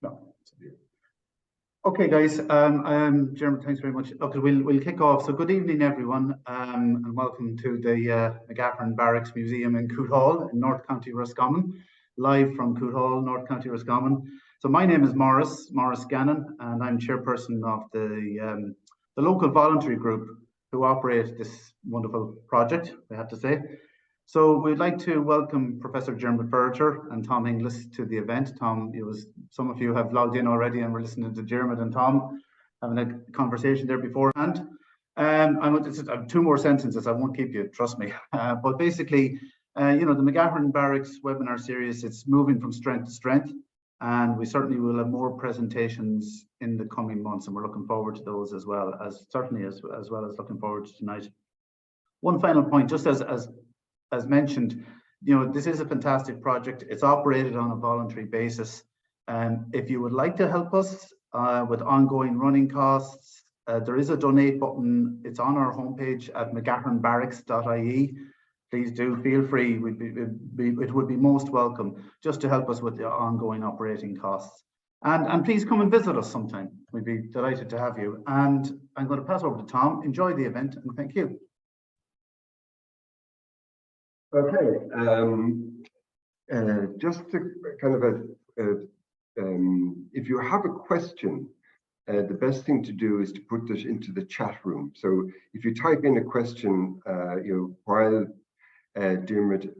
No. Okay, guys. Diarmaid, thanks very much. Okay, we'll kick off. So, good evening, everyone, and welcome to the McGahern Barracks Museum in Coothall in North County Roscommon, live from Coothall, North County Roscommon. So, my name is Morris Gannon, and I'm chairperson of the local voluntary group who operate this wonderful project, I have to say. So we'd like to welcome Professor Diarmaid Ferriter and Tom Inglis to the event. Tom, some of you have logged in already and we're listening to Diarmaid and Tom having a conversation there beforehand. I have two more sentences. I won't keep you, trust me. But basically, the McGahern Barracks webinar series, it's moving from strength to strength, and we certainly will have more presentations in the coming months, and we're looking forward to those as well as looking forward to tonight. One final point, just as mentioned, this is a fantastic project. It's operated on a voluntary basis. If you would like to help us with ongoing running costs, there is a donate button. It's on our homepage at mcgahernbarracks.ie. Please do feel free. It would be most welcome just to help us with the ongoing operating costs. And please come and visit us sometime. We'd be delighted to have you. And I'm going to pass over to Tom. Enjoy the event, and thank you. Okay, just to kind of if you have a question, the best thing to do is to put this into the chat room. So if you type in a question, while Diarmaid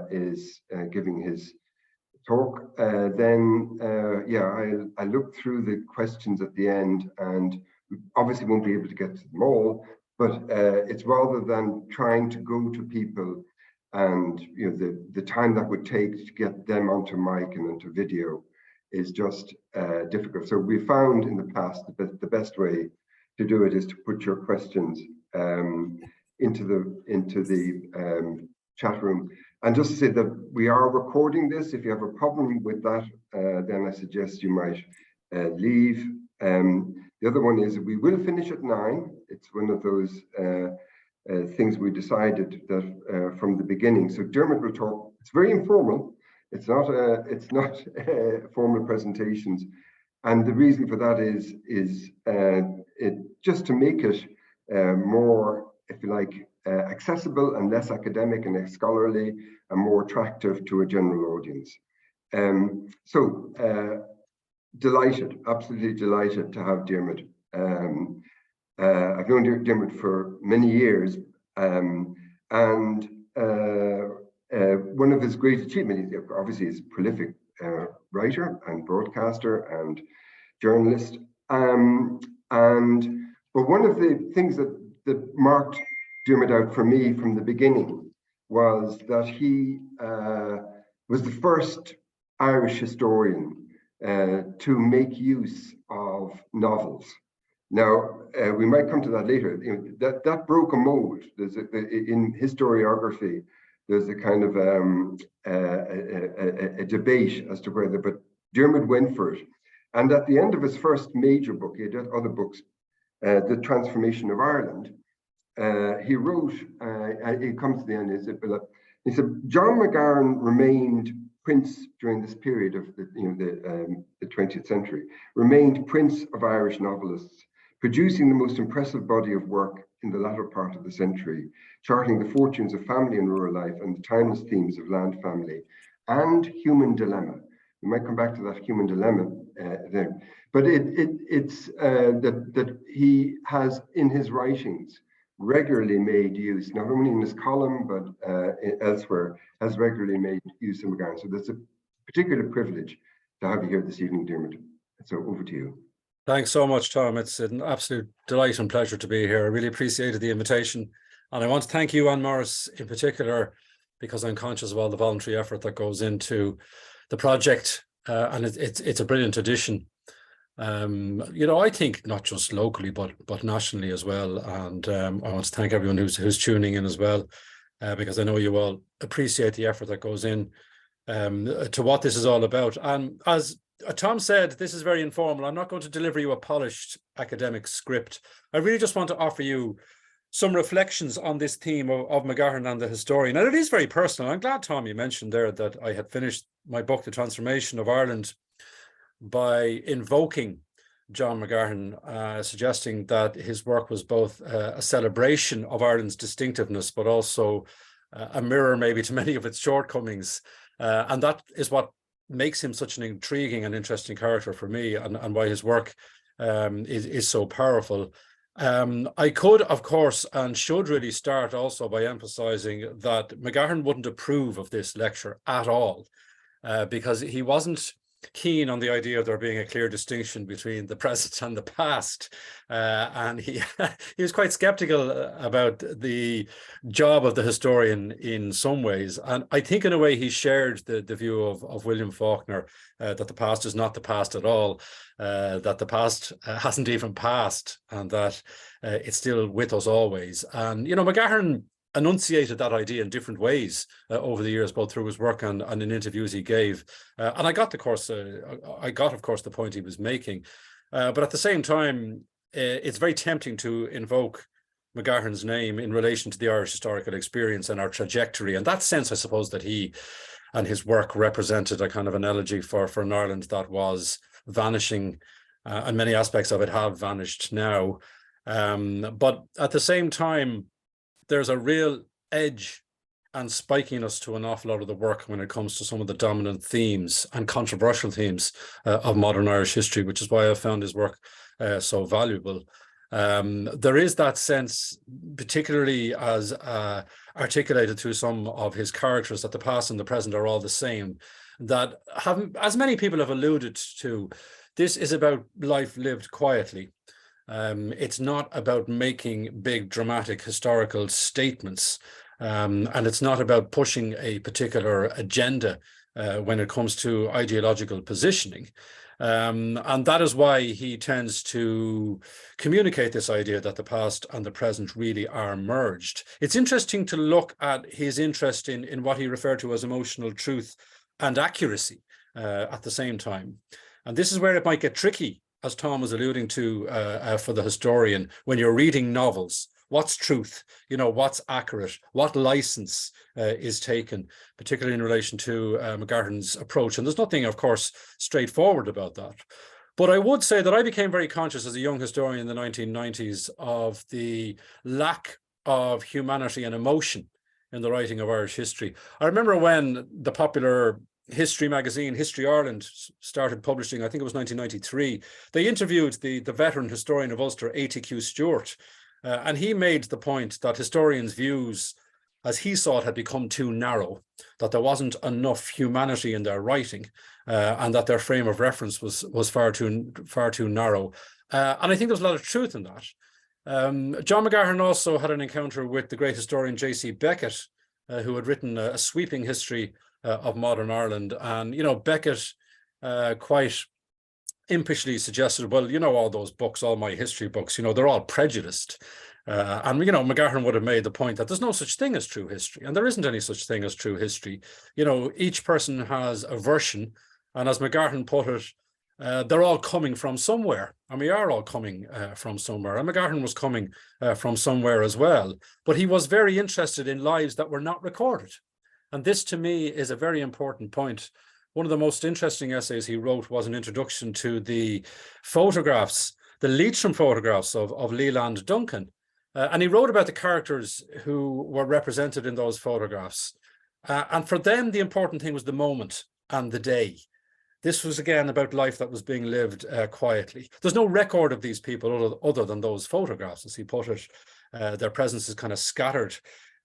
is giving his talk, then I look through the questions at the end, and we obviously won't be able to get to them all, but it's rather than trying to go to people and the time that would take to get them onto mic and onto video is just difficult. So we found in the past the best way to do it is to put your questions into the chat room. And just to say that we are recording this. If you have a problem with that, then I suggest you might leave. The other one is we will finish at 9. It's one of those things we decided that from the beginning. So Diarmaid will talk. It's very informal. It's not formal presentations, and the reason for that is just to make it more, if you like, accessible and less academic and scholarly and more attractive to a general audience. Delighted, absolutely delighted to have Diarmaid. I've known Diarmaid for many years, and one of his great achievements, obviously, is a prolific writer and broadcaster and journalist. But one of the things that marked Diarmaid out for me from the beginning was that he was the first Irish historian to make use of novels. Now, we might come to that later. That broke a mold. In historiography, there's a kind of a debate as to whether, but Diarmaid went for it. And at the end of his first major book, he had other books, The Transformation of Ireland, he wrote, it comes to the end, he said, John McGahern remained Prince during this period of the 20th century, remained Prince of Irish novelists, producing the most impressive body of work in the latter part of the century, charting the fortunes of family and rural life and the timeless themes of land, family, and human dilemma. We might come back to that human dilemma then. But it's that he has, in his writings, regularly made use, not only in his column, but elsewhere, has regularly made use of McGahern. So that's a particular privilege to have you here this evening, Diarmaid. So over to you. Thanks so much, Tom. It's an absolute delight and pleasure to be here. I really appreciated the invitation. And I want to thank you, Anne Morris, in particular, because I'm conscious of all the voluntary effort that goes into the project. And it's a brilliant addition. I think not just locally, but nationally as well. And I want to thank everyone who's tuning in as well, because I know you all appreciate the effort that goes in to what this is all about. And as Tom said, this is very informal. I'm not going to deliver you a polished academic script. I really just want to offer you some reflections on this theme of McGahern and the historian. And it is very personal. I'm glad, Tom, you mentioned there that I had finished my book, The Transformation of Ireland, by invoking John McGahern, suggesting that his work was both a celebration of Ireland's distinctiveness, but also a mirror maybe to many of its shortcomings. And that is what makes him such an intriguing and interesting character for me, and why his work is so powerful. I could, of course, and should really start also by emphasizing that McGahern wouldn't approve of this lecture at all, because he wasn't keen on the idea of there being a clear distinction between the present and the past, and he was quite skeptical about the job of the historian in some ways. And I think in a way he shared the view of William Faulkner, that the past is not the past at all, that the past hasn't even passed, and that it's still with us always. And McGahern enunciated that idea in different ways over the years, both through his work and in interviews he gave. And I got, of course, the point he was making. But at the same time, it's very tempting to invoke McGahern's name in relation to the Irish historical experience and our trajectory. And that sense, I suppose, that he and his work represented a kind of an elegy for an Ireland that was vanishing, and many aspects of it have vanished now. But at the same time, there's a real edge and spikiness to an awful lot of the work when it comes to some of the dominant themes and controversial themes of modern Irish history, which is why I found his work so valuable. There is that sense, particularly as articulated through some of his characters, that the past and the present are all the same, that as many people have alluded to, this is about life lived quietly. It's not about making big dramatic historical statements, and it's not about pushing a particular agenda when it comes to ideological positioning. And that is why he tends to communicate this idea that the past and the present really are merged. It's interesting to look at his interest in what he referred to as emotional truth and accuracy at the same time. And this is where it might get tricky, as Tom was alluding to, for the historian, when you're reading novels. What's truth? What's accurate? What license is taken, particularly in relation to McGahern's approach? And there's nothing, of course, straightforward about that. But I would say that I became very conscious as a young historian in the 1990s of the lack of humanity and emotion in the writing of Irish history. I remember when the popular history magazine History Ireland started publishing, I think it was 1993, they interviewed the veteran historian of Ulster, A.T.Q. Stewart, and he made the point that historians' views, as he saw it, had become too narrow, that there wasn't enough humanity in their writing, and that their frame of reference was far too narrow. And I think there's a lot of truth in that. John McGahern also had an encounter with the great historian J.C. Beckett, who had written a sweeping history of modern Ireland. And, Beckett quite impishly suggested, well, all those books, all my history books, they're all prejudiced. And, McGahern would have made the point that there's no such thing as true history, and there isn't any such thing as true history. Each person has a version, and as McGahern put it, they're all coming from somewhere, and we are all coming from somewhere. And McGahern was coming from somewhere as well, but he was very interested in lives that were not recorded. And this, to me, is a very important point. One of the most interesting essays he wrote was an introduction to the photographs, the Leitrim photographs of Leland Duncan. And he wrote about the characters who were represented in those photographs. And for them, the important thing was the moment and the day. This was, again, about life that was being lived quietly. There's no record of these people other than those photographs, as he put it. Their presence is kind of scattered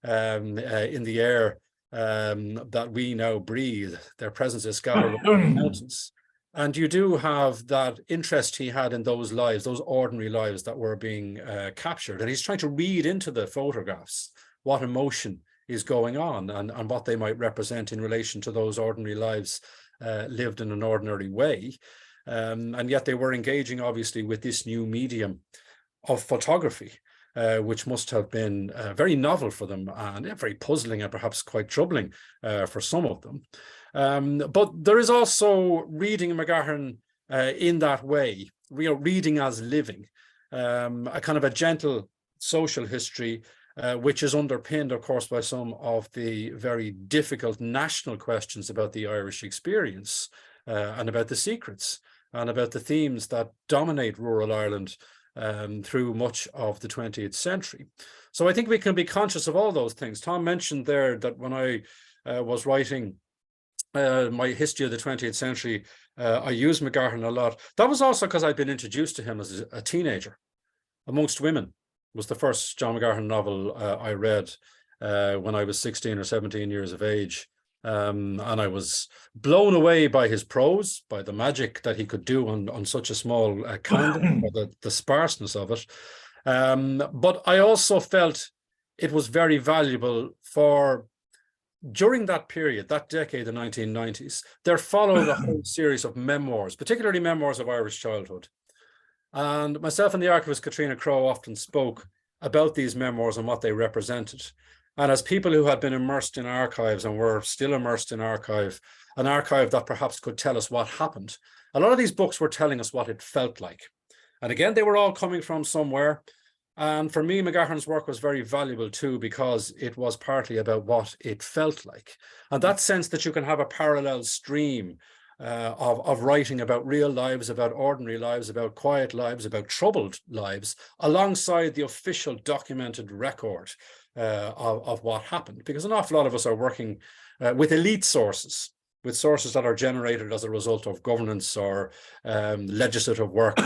in the air that we now breathe. Their presence is scattered over the mountains. And you do have that interest he had in those lives, those ordinary lives that were being captured. And he's trying to read into the photographs what emotion is going on and what they might represent in relation to those ordinary lives lived in an ordinary way. And yet they were engaging, obviously, with this new medium of photography, which must have been very novel for them and very puzzling and perhaps quite troubling for some of them. But there is also reading McGahern in that way, reading as living, a kind of a gentle social history, which is underpinned, of course, by some of the very difficult national questions about the Irish experience, and about the secrets and about the themes that dominate rural Ireland through much of the 20th century. So I think we can be conscious of all those things. Tom mentioned there that when I was writing my history of the 20th century, I used McGahern a lot. That was also because I'd been introduced to him as a teenager. Amongst Women was the first John McGahern novel I read when I was 16 or 17 years of age. And I was blown away by his prose, by the magic that he could do on such a small canvas, the sparseness of it. But I also felt it was very valuable for, during that period, that decade, the 1990s, there followed a whole series of memoirs, particularly memoirs of Irish childhood. And myself and the archivist Katrina Crowe often spoke about these memoirs and what they represented. And as people who had been immersed in archives and were still immersed in an archive that perhaps could tell us what happened, a lot of these books were telling us what it felt like. And again, they were all coming from somewhere. And for me, McGahern's work was very valuable too, because it was partly about what it felt like. And that sense that you can have a parallel stream of writing about real lives, about ordinary lives, about quiet lives, about troubled lives, alongside the official documented record of what happened. Because an awful lot of us are working with elite sources, with sources that are generated as a result of governance or legislative work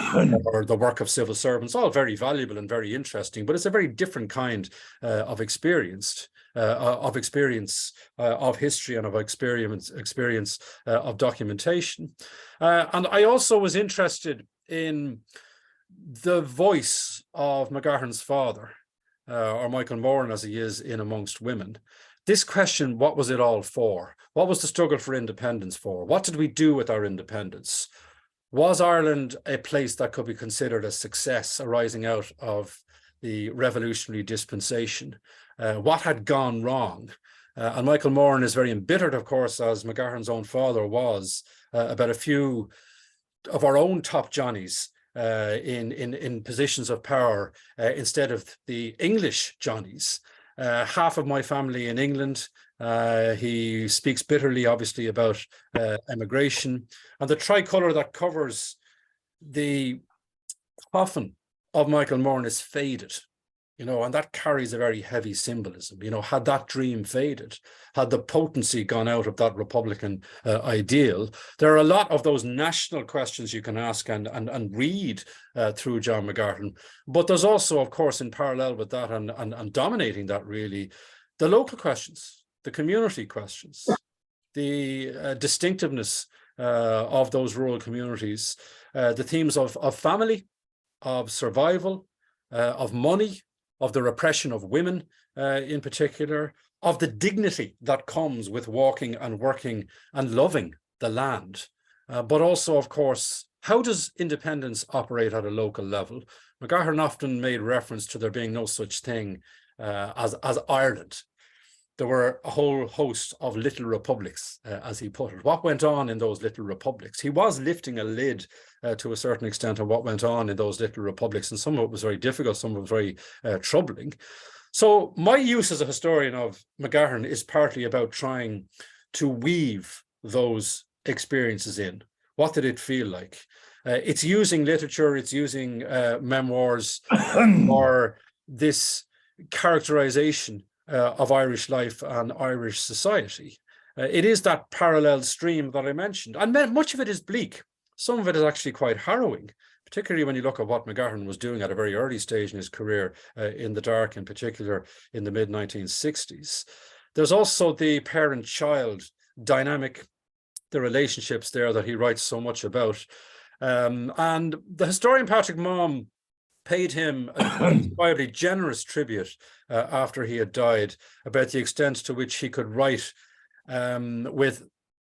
or the work of civil servants, all very valuable and very interesting, but it's a very different kind of experience of history and of experience of documentation. And I also was interested in the voice of McGahern's father, or Michael Moran as he is in Amongst Women. This question, what was it all for? What was the struggle for independence for? What did we do with our independence? Was Ireland a place that could be considered a success arising out of the revolutionary dispensation? What had gone wrong? And Michael Moran is very embittered, of course, as McGahern's own father was, about a few of our own top Johnnies in positions of power instead of the English Johnnies. Half of my family in England. He speaks bitterly, obviously, about emigration, and the tricolour that covers the coffin of Michael Moran is faded, you know, and that carries a very heavy symbolism. You know, had that dream faded, had the potency gone out of that Republican ideal, there are a lot of those national questions you can ask and read through John McGahern. But there's also, of course, in parallel with that and dominating that really, the local questions, the community questions, the distinctiveness of those rural communities, the themes of family, of survival, of money, of the repression of women in particular, of the dignity that comes with walking and working and loving the land. But also, of course, how does independence operate at a local level? McGahern often made reference to there being no such thing as Ireland. There were a whole host of little republics, as he put it. What went on in those little republics? He was lifting a lid to a certain extent on what went on in those little republics, and some of it was very difficult, some of it was very troubling. So my use as a historian of McGahern is partly about trying to weave those experiences in. What did it feel like? It's using literature, it's using memoirs or this characterization of Irish life and Irish society. It is that parallel stream that I mentioned, and much of it is bleak. Some of it is actually quite harrowing, particularly when you look at what McGahern was doing at a very early stage in his career in the dark, in particular in the mid-1960s. There's also the parent-child dynamic, the relationships there that he writes so much about. And the historian Patrick Maugham paid him a quietly generous tribute after he had died about the extent to which he could write with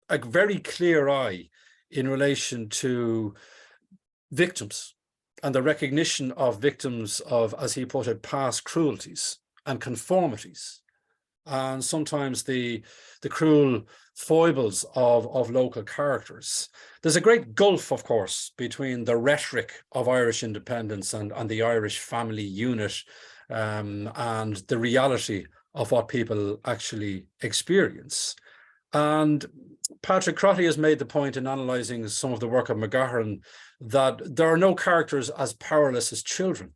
a very clear eye in relation to victims and the recognition of victims of, as he put it, past cruelties and conformities, and sometimes the cruel foibles of local characters. There's a great gulf, of course, between the rhetoric of Irish independence and the Irish family unit and the reality of what people actually experience. And Patrick Crotty has made the point in analysing some of the work of McGahern that there are no characters as powerless as children.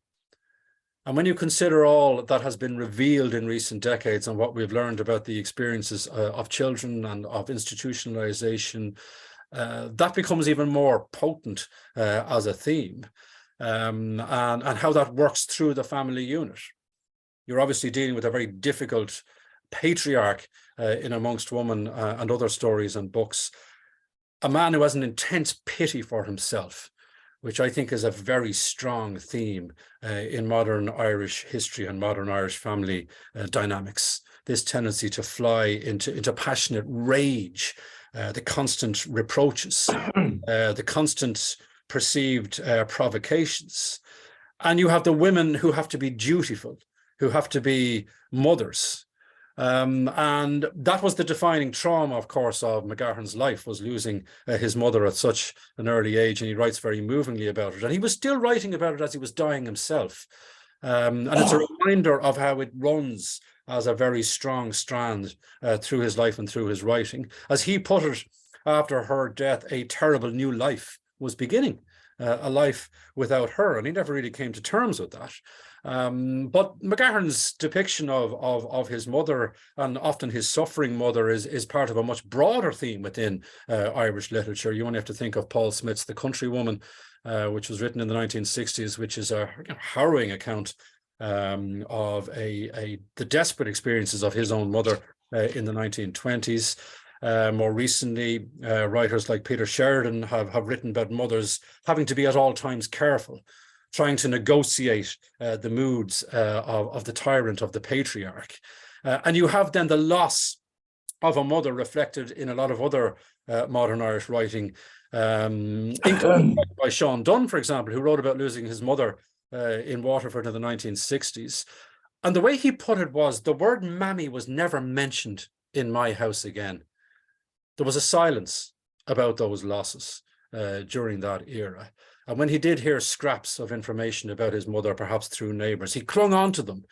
And when you consider all that has been revealed in recent decades and what we've learned about the experiences of children and of institutionalization, that becomes even more potent as a theme, and how that works through the family unit. You're obviously dealing with a very difficult patriarch in Amongst Women and other stories and books, a man who has an intense pity for himself, which I think is a very strong theme in modern Irish history and modern Irish family dynamics. This tendency to fly into passionate rage, the constant reproaches, the constant perceived provocations. And you have the women who have to be dutiful, who have to be mothers. And that was the defining trauma, of course, of McGahern's life, was losing his mother at such an early age, and he writes very movingly about it. And he was still writing about it as he was dying himself. And it's a reminder of how it runs as a very strong strand through his life and through his writing. As he put it, after her death, a terrible new life was beginning, a life without her, and he never really came to terms with that. But McGahern's depiction of his mother, and often his suffering mother, is part of a much broader theme within Irish literature. You only have to think of Paul Smith's The Countrywoman, which was written in the 1960s, which is a harrowing account of the desperate experiences of his own mother in the 1920s. More recently, writers like Peter Sheridan have written about mothers having to be at all times careful, trying to negotiate the moods of the tyrant, of the patriarch. And you have then the loss of a mother reflected in a lot of other modern Irish writing, including by Sean Dunn, for example, who wrote about losing his mother in Waterford in the 1960s. And the way he put it was, the word mammy was never mentioned in my house again. There was a silence about those losses during that era. And when he did hear scraps of information about his mother, perhaps through neighbours, he clung on to them.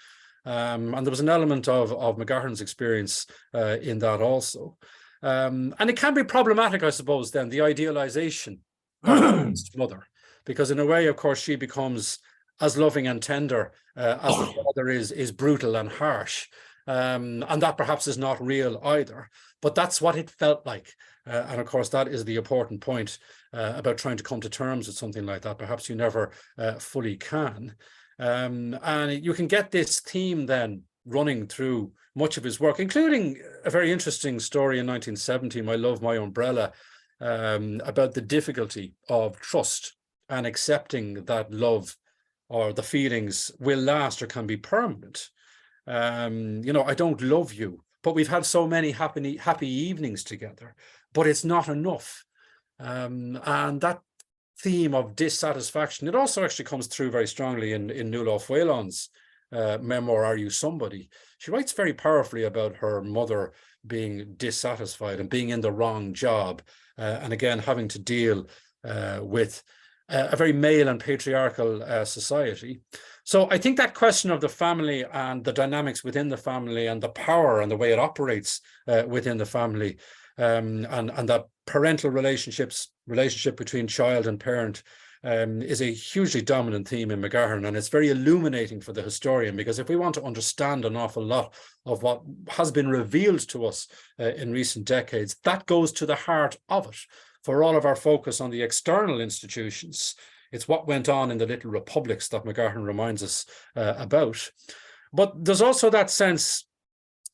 And there was an element of McGahern's experience in that also. And it can be problematic, I suppose, then, the idealization of his mother, because in a way, of course, she becomes as loving and tender as the father is brutal and harsh. And that perhaps is not real either, but that's what it felt like. And of course, that is the important point about trying to come to terms with something like that. Perhaps you never fully can. And you can get this theme then running through much of his work, including a very interesting story in 1970, My Love, My Umbrella, about the difficulty of trust and accepting that love or the feelings will last or can be permanent. You know, I don't love you, but we've had so many happy evenings together, but it's not enough. And that theme of dissatisfaction, it also actually comes through very strongly in Nuala Whelan's memoir, Are You Somebody? She writes very powerfully about her mother being dissatisfied and being in the wrong job, and again having to deal with a very male and patriarchal society. So I think that question of the family and the dynamics within the family and the power and the way it operates within the family, and that parental relationship between child and parent is a hugely dominant theme in McGahern, and it's very illuminating for the historian, because if we want to understand an awful lot of what has been revealed to us in recent decades, that goes to the heart of it. For all of our focus on the external institutions, it's what went on in the little republics that McGahern reminds us about. But there's also that sense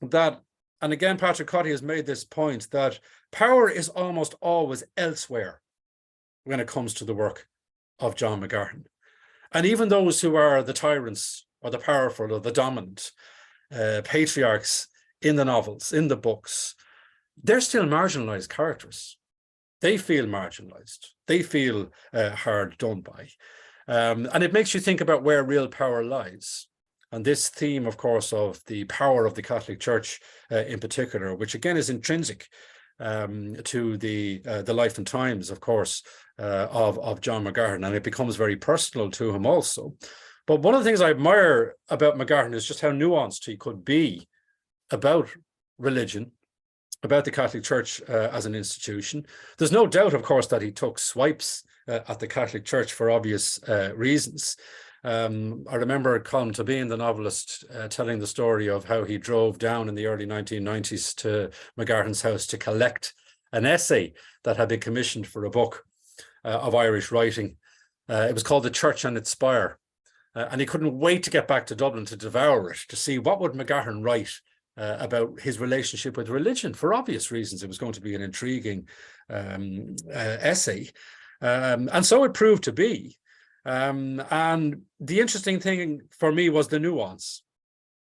that, and again, Patrick Crotty has made this point, that power is almost always elsewhere when it comes to the work of John McGahern. And even those who are the tyrants or the powerful or the dominant patriarchs in the novels, in the books, they're still marginalized characters. They feel marginalized. They feel hard done by. And it makes you think about where real power lies. And this theme, of course, of the power of the Catholic Church in particular, which again is intrinsic to the life and times, of course, of John McGahern, and it becomes very personal to him also. But one of the things I admire about McGahern is just how nuanced he could be about religion, about the Catholic Church as an institution. There's no doubt, of course, that he took swipes at the Catholic Church for obvious reasons. I remember Colm Tóibín, the novelist, telling the story of how he drove down in the early 1990s to McGahern's house to collect an essay that had been commissioned for a book of Irish writing. It was called The Church and its Spire. And he couldn't wait to get back to Dublin to devour it, to see what would McGahern write about his relationship with religion. For obvious reasons, it was going to be an intriguing essay. And so it proved to be. And the interesting thing for me was the nuance.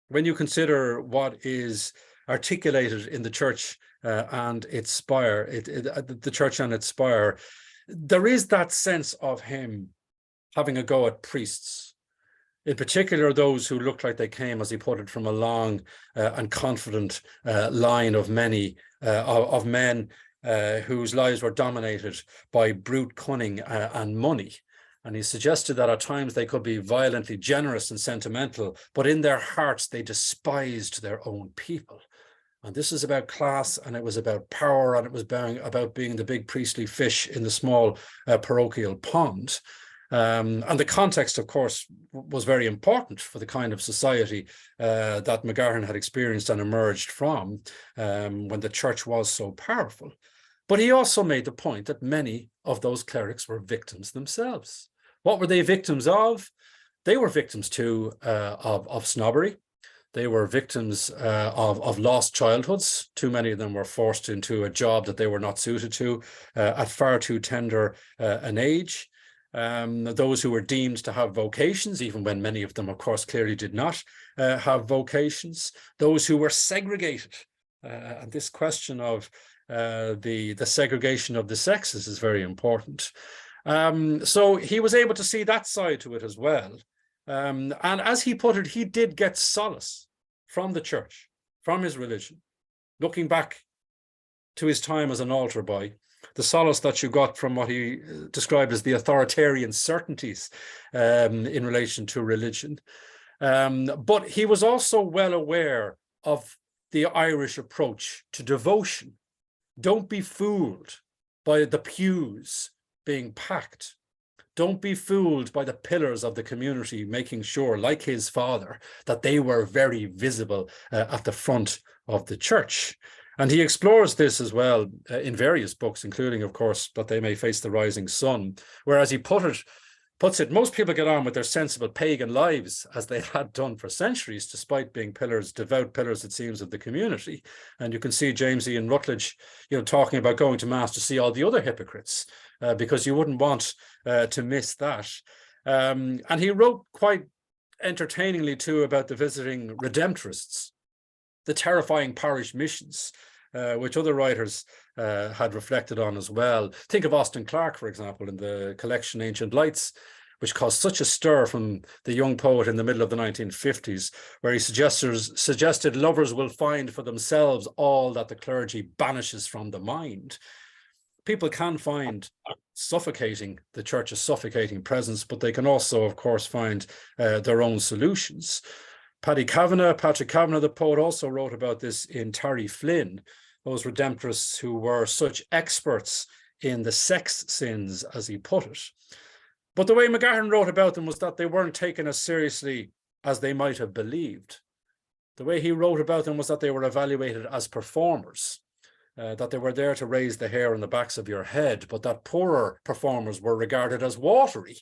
When you consider what is articulated in the church and its spire, the church and its spire, there is that sense of him having a go at priests, in particular those who looked like they came, as he put it, from a long and confident line of men whose lives were dominated by brute cunning and money. And he suggested that at times they could be violently generous and sentimental, but in their hearts they despised their own people. And this is about class, and it was about power, and it was about being the big priestly fish in the small parochial pond. And the context, of course, was very important for the kind of society that McGahern had experienced and emerged from when the church was so powerful. But he also made the point that many of those clerics were victims themselves. What were they victims of? They were victims too of snobbery. They were victims of lost childhoods. Too many of them were forced into a job that they were not suited to at far too tender an age. Those who were deemed to have vocations, even when many of them, of course, clearly did not have vocations. Those who were segregated. And this question of the segregation of the sexes is very important. So he was able to see that side to it as well. And as he put it, he did get solace from the church, from his religion, looking back to his time as an altar boy, the solace that you got from what he described as the authoritarian certainties in relation to religion. But he was also well aware of the Irish approach to devotion. Don't be fooled by the pews being packed. Don't be fooled by the pillars of the community, making sure, like his father, that they were very visible at the front of the church. And he explores this as well in various books, including, of course, That They May Face the Rising Sun, whereas he puts it, most people get on with their sensible pagan lives as they had done for centuries, despite being pillars, devout pillars, it seems, of the community. And you can see James Ian Rutledge, talking about going to mass to see all the other hypocrites, because you wouldn't want to miss that. And he wrote quite entertainingly too about the visiting redemptorists, the terrifying parish missions, which other writers had reflected on as well. Think of Austin Clarke, for example, in the collection Ancient Lights, which caused such a stir from the young poet in the middle of the 1950s, where he suggested lovers will find for themselves all that the clergy banishes from the mind. People can find the church's suffocating presence, but they can also, of course, find their own solutions. Patrick Kavanagh, the poet, also wrote about this in Terry Flynn, those redemptorists who were such experts in the sex sins, as he put it. But the way McGahern wrote about them was that they weren't taken as seriously as they might have believed. The way he wrote about them was that they were evaluated as performers, that they were there to raise the hair on the backs of your head, but that poorer performers were regarded as watery.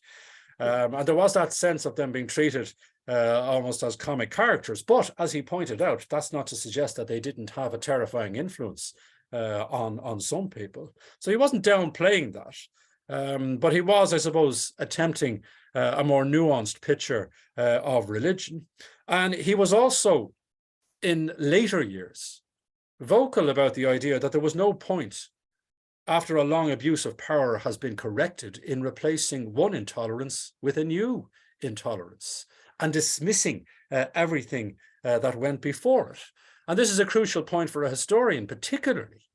And there was that sense of them being treated almost as comic characters. But as he pointed out, that's not to suggest that they didn't have a terrifying influence on some people. So he wasn't downplaying that. But he was, I suppose, attempting a more nuanced picture of religion. And he was also, in later years, vocal about the idea that there was no point, after a long abuse of power has been corrected, in replacing one intolerance with a new intolerance and dismissing everything that went before it. And this is a crucial point for a historian particularly.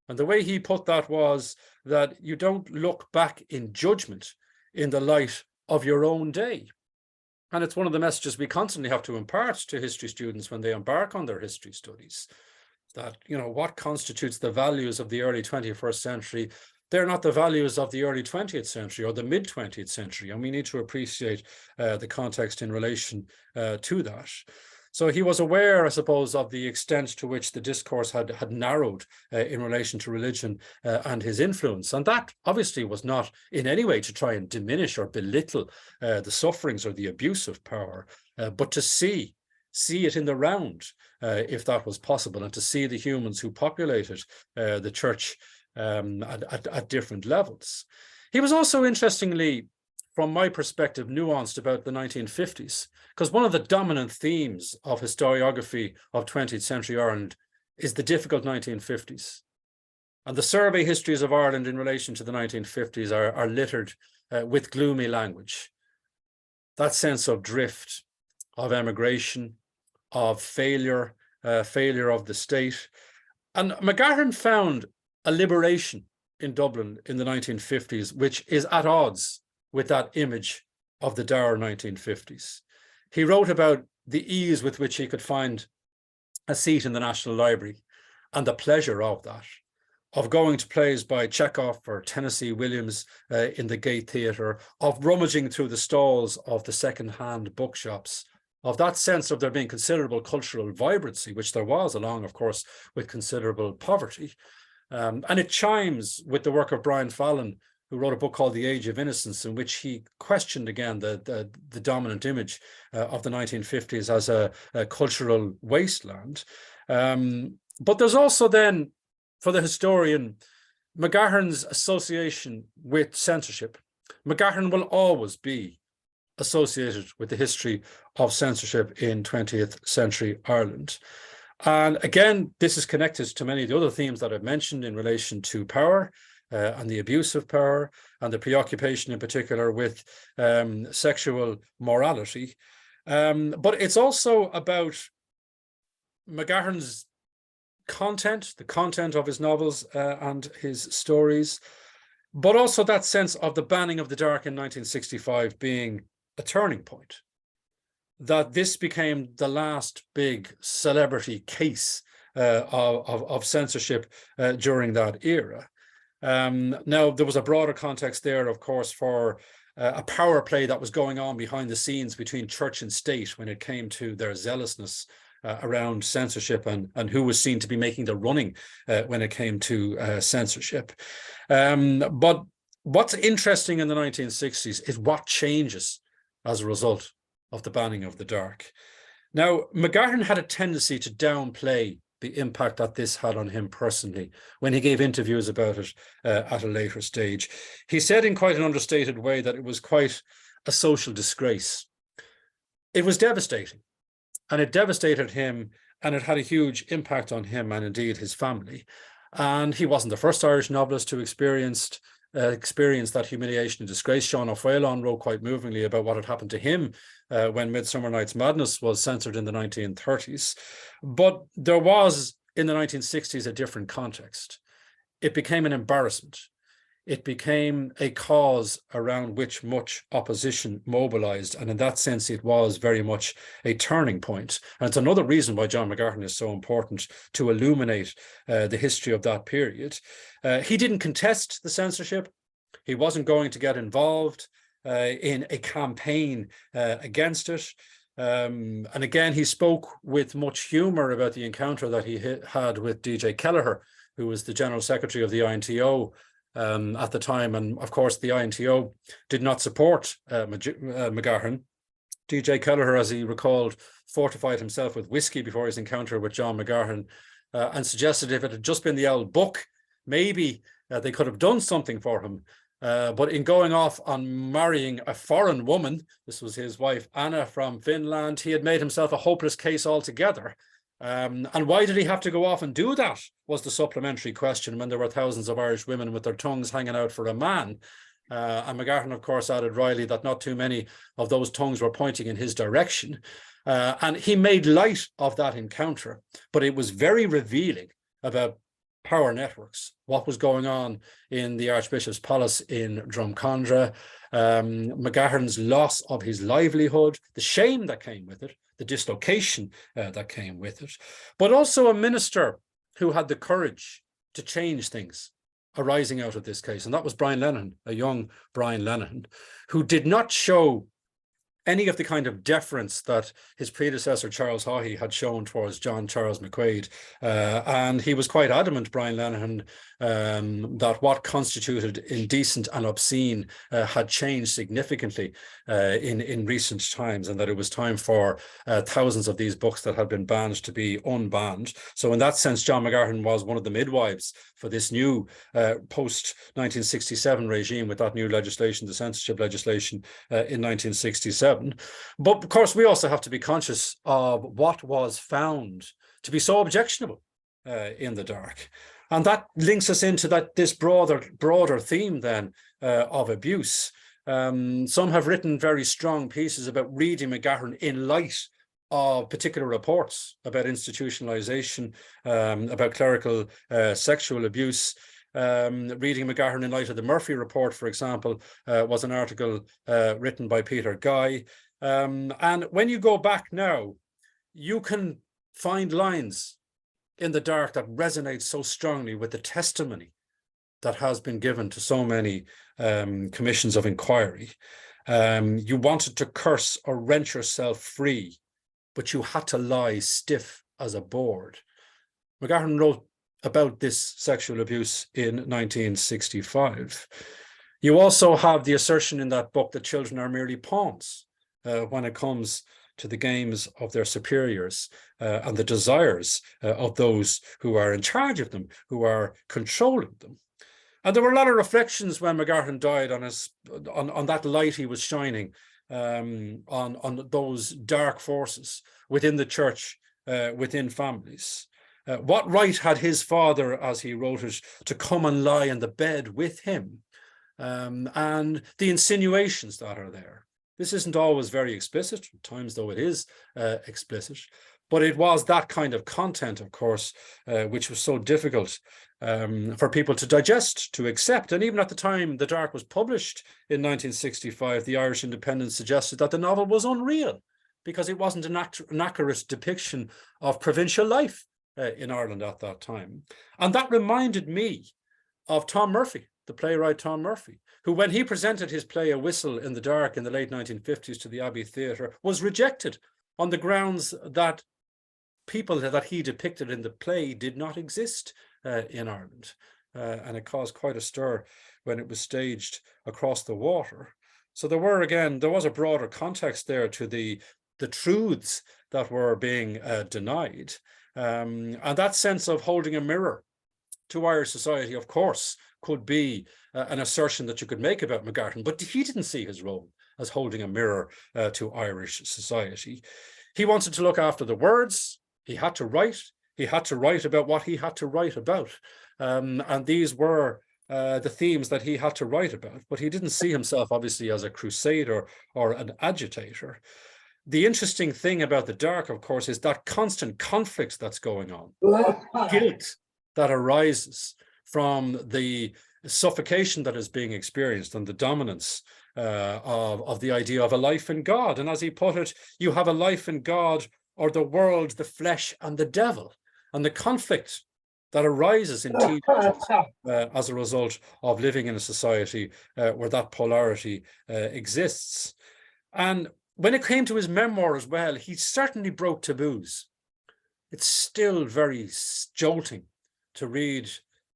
And the way he put that was that you don't look back in judgment in the light of your own day. And it's one of the messages we constantly have to impart to history students when they embark on their history studies, that, you know, what constitutes the values of the early 21st century, they're not the values of the early 20th century or the mid 20th century. And we need to appreciate the context in relation to that. So he was aware, I suppose, of the extent to which the discourse had narrowed in relation to religion and his influence. And that obviously was not in any way to try and diminish or belittle the sufferings or the abuse of power, but to see it in the round, if that was possible, and to see the humans who populated the church at different levels. He was also, interestingly, from my perspective, nuanced about the 1950s, because one of the dominant themes of historiography of 20th century Ireland is the difficult 1950s. And the survey histories of Ireland in relation to the 1950s are littered with gloomy language. That sense of drift, of emigration, of failure of the state. And McGahern found a liberation in Dublin in the 1950s, which is at odds with that image of the dour 1950s. He wrote about the ease with which he could find a seat in the National Library and the pleasure of that, of going to plays by Chekhov or Tennessee Williams in the Gate Theatre, of rummaging through the stalls of the second-hand bookshops, of that sense of there being considerable cultural vibrancy, which there was, along, of course, with considerable poverty. And it chimes with the work of Brian Fallon, who wrote a book called The Age of Innocence, in which he questioned again the dominant image of the 1950s as a cultural wasteland. But there's also then, for the historian, McGahern's association with censorship. McGahern will always be associated with the history of censorship in 20th century Ireland. And again, this is connected to many of the other themes that I've mentioned in relation to power, and the abuse of power, and the preoccupation in particular with sexual morality. But it's also about McGahern's content, the content of his novels and his stories, but also that sense of the banning of the dark in 1965 being a turning point, that this became the last big celebrity case of censorship during that era. Now, there was a broader context there, of course, for a power play that was going on behind the scenes between church and state when it came to their zealousness around censorship and who was seen to be making the running when it came to censorship. But what's interesting in the 1960s is what changes as a result of the banning of the dark. Now, McGahern had a tendency to downplay the impact that this had on him personally when he gave interviews about it at a later stage. He said in quite an understated way that it was quite a social disgrace. It was devastating, and it devastated him, and it had a huge impact on him and indeed his family. And he wasn't the first Irish novelist to experience that humiliation and disgrace. Sean O'Faolain wrote quite movingly about what had happened to him when Midsummer Night's Madness was censored in the 1930s. But there was, in the 1960s, a different context. It became an embarrassment. It became a cause around which much opposition mobilized. And in that sense, it was very much a turning point. And it's another reason why John McGahern is so important to illuminate the history of that period. He didn't contest the censorship. He wasn't going to get involved in a campaign against it. And again, he spoke with much humor about the encounter that he had with DJ Kelleher, who was the General Secretary of the INTO at the time. And of course, the INTO did not support McGahern. DJ Kelleher, as he recalled, fortified himself with whiskey before his encounter with John McGahern and suggested if it had just been the old book, maybe they could have done something for him. But in going off on marrying a foreign woman, this was his wife, Anna from Finland, he had made himself a hopeless case altogether. And why did he have to go off and do that, was the supplementary question, when there were thousands of Irish women with their tongues hanging out for a man. And McGahern, of course, added wryly that not too many of those tongues were pointing in his direction. And he made light of that encounter, but it was very revealing about power networks, what was going on in the Archbishop's Palace in Drumcondra, McGahern's loss of his livelihood, the shame that came with it, the dislocation that came with it, but also a minister who had the courage to change things arising out of this case. And that was Brian Lenihan, a young Brian Lenihan, who did not show any of the kind of deference that his predecessor, Charles Haughey, had shown towards John Charles McQuaid. And he was quite adamant, Brian Lenihan, that what constituted indecent and obscene had changed significantly in recent times, and that it was time for thousands of these books that had been banned to be unbanned. So in that sense, John McGahern was one of the midwives for this new post-1967 regime with that new legislation, the censorship legislation in 1967. But of course, we also have to be conscious of what was found to be so objectionable in the dark. And that links us into this broader theme then of abuse. Some have written very strong pieces about reading McGahern in light of particular reports about institutionalization, about clerical sexual abuse. Reading McGahern in light of the Murphy report, for example, was an article written by Peter Guy. And when you go back now, you can find lines in the dark that resonate so strongly with the testimony that has been given to so many commissions of inquiry. You wanted to curse or wrench yourself free, but you had to lie stiff as a board. McGahern wrote about this sexual abuse in 1965. You also have the assertion in that book that children are merely pawns when it comes to the games of their superiors and the desires of those who are in charge of them, who are controlling them. And there were a lot of reflections when McGahern died on that light he was shining on those dark forces within the church, within families. What right had his father, as he wrote it, to come and lie in the bed with him? And the insinuations that are there. This isn't always very explicit, at times though it is explicit, but it was that kind of content, of course, which was so difficult for people to digest, to accept. And even at the time the Dark was published in 1965, the Irish Independent suggested that the novel was unreal because it wasn't an accurate depiction of provincial life in Ireland at that time. And that reminded me of Tom Murphy, the playwright Tom Murphy, who, when he presented his play A Whistle in the Dark in the late 1950s to the Abbey Theatre, was rejected on the grounds that people that he depicted in the play did not exist in Ireland. And it caused quite a stir when it was staged across the water. So there was a broader context there to the truths that were being denied. And that sense of holding a mirror to Irish society, of course, could be an assertion that you could make about McGahern, but he didn't see his role as holding a mirror to Irish society. He wanted to look after the words. He had to write about what he had to write about. And these were the themes that he had to write about, but he didn't see himself obviously as a crusader or an agitator. The interesting thing about the Dark, of course, is that constant conflict that's going on. Guilt that arises from the suffocation that is being experienced and the dominance of the idea of a life in God. And as he put it, you have a life in God or the world, the flesh and the devil. And the conflict that arises in teenagers as a result of living in a society where that polarity exists. And when it came to his memoir as well, he certainly broke taboos. It's still very jolting to read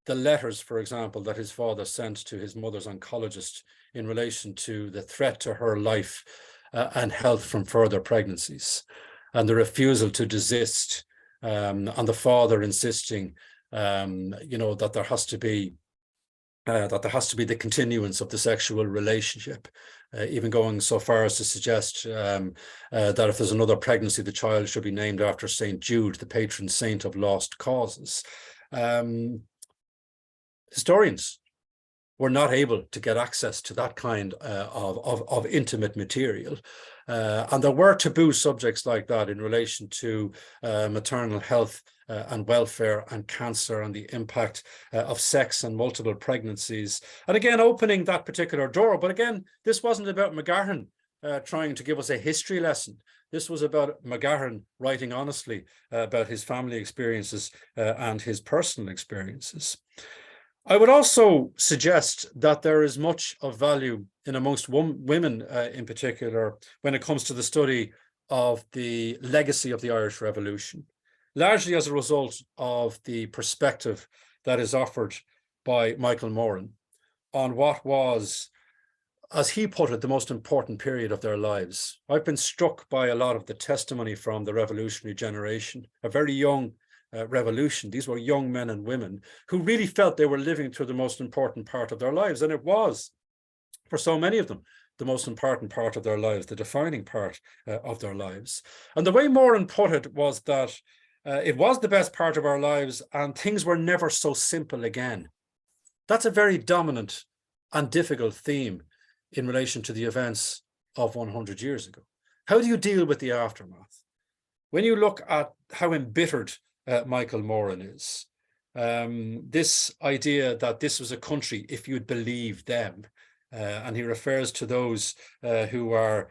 the letters, for example, that his father sent to his mother's oncologist in relation to the threat to her life and health from further pregnancies, and the refusal to desist, and the father insisting, that there has to be the continuance of the sexual relationship, even going so far as to suggest that if there's another pregnancy, the child should be named after St. Jude, the patron saint of lost causes. Historians were not able to get access to that kind of intimate material. And there were taboo subjects like that in relation to maternal health and welfare and cancer and the impact of sex and multiple pregnancies. And again, opening that particular door. But again, this wasn't about McGahern trying to give us a history lesson. This was about McGahern writing honestly about his family experiences and his personal experiences. I would also suggest that there is much of value in amongst women in particular when it comes to the study of the legacy of the Irish Revolution, largely as a result of the perspective that is offered by Michael Moran on what was, as he put it, the most important period of their lives. I've been struck by a lot of the testimony from the revolutionary generation, a very young revolution. These were young men and women who really felt they were living through the most important part of their lives. And it was, for so many of them, the most important part of their lives, the defining part of their lives. And the way Moran put it was that it was the best part of our lives and things were never so simple again. That's a very dominant and difficult theme in relation to the events of 100 years ago. How do you deal with the aftermath? When you look at how embittered Michael Moran is, this idea that this was a country, if you'd believe them, and he refers to those who are